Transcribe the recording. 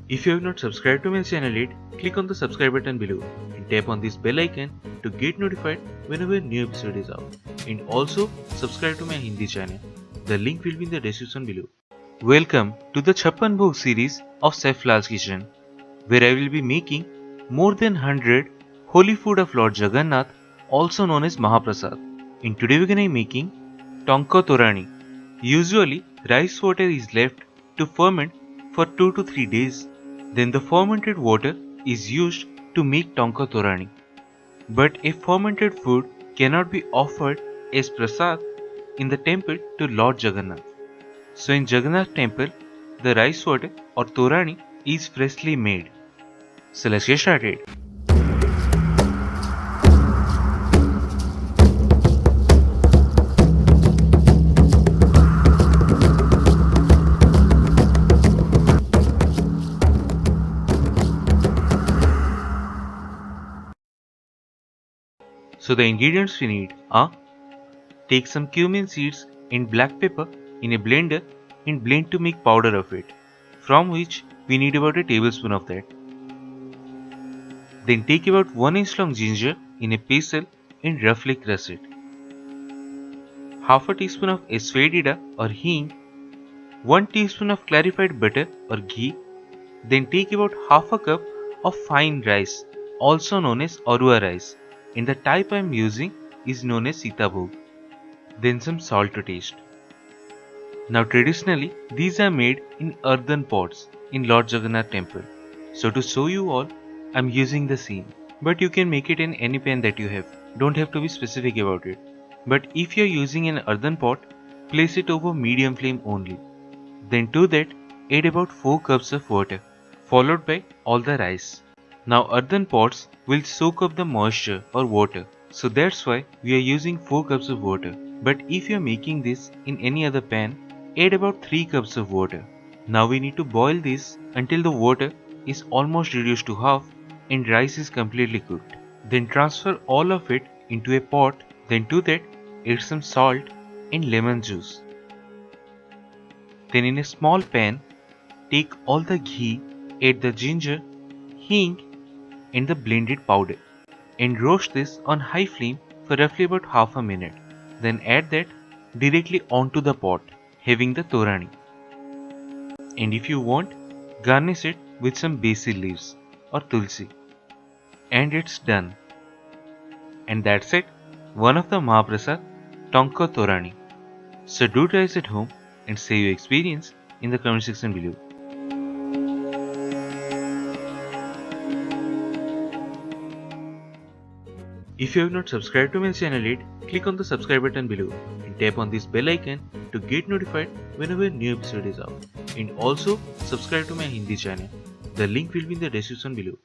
If you have not subscribed to my channel yet, click on the subscribe button below and tap on this bell icon to get notified whenever a new episode is out. And also subscribe to my Hindi channel. The link will be in the description below. Welcome to the CHAPPAN BHOG series of Chef Lall's kitchen, where I will be making more than 100 holy food of Lord Jagannath, also known as Mahaprasad. In today we are going to be making TANKA TORANI. Usually rice water is left to ferment for 2 to 3 days. Then the fermented water is used to make TANKA TORANI. But a fermented food cannot be offered as Prasad in the temple to Lord Jagannath. So in Jagannath temple, the rice water or Torani is freshly made. So let's get started. So the ingredients we need are: take some cumin seeds and black pepper in a blender and blend to make powder of it, from which we need about a tablespoon of that. Then take about 1 inch long ginger in a pestle and roughly crush it. Half a teaspoon of Asafoetida or hing, 1 teaspoon of clarified butter or ghee. Then take about half a cup of fine rice, also known as Arua rice, and the type I am using is known as Sita Bhog. Then some salt to taste. Now traditionally these are made in earthen pots in Lord Jagannath temple. So to show you all, I am using the same. But you can make it in any pan that you have. Don't have to be specific about it. But if you are using an earthen pot, place it over medium flame only. Then to that add about 4 cups of water, followed by all the rice. Now earthen pots will soak up the moisture or water, so that's why we are using 4 cups of water. But if you are making this in any other pan, add about 3 cups of water. Now we need to boil this until the water is almost reduced to half and rice is completely cooked. Then transfer all of it into a pot. Then to that add some salt and lemon juice. Then in a small pan, take all the ghee, add the ginger, hing and the blended powder and roast this on high flame for roughly about half a minute. Then add that directly onto the pot, having the Torani. And if you want, garnish it with some basil leaves or tulsi. And it's done. And that's it, one of the Mahaprasad TANKA TORANI. So do try this at home and say your experience in the comment section below. If you have not subscribed to my channel yet, click on the subscribe button below and tap on this bell icon to get notified whenever a new episode is out. And also subscribe to my Hindi channel. The link will be in the description below.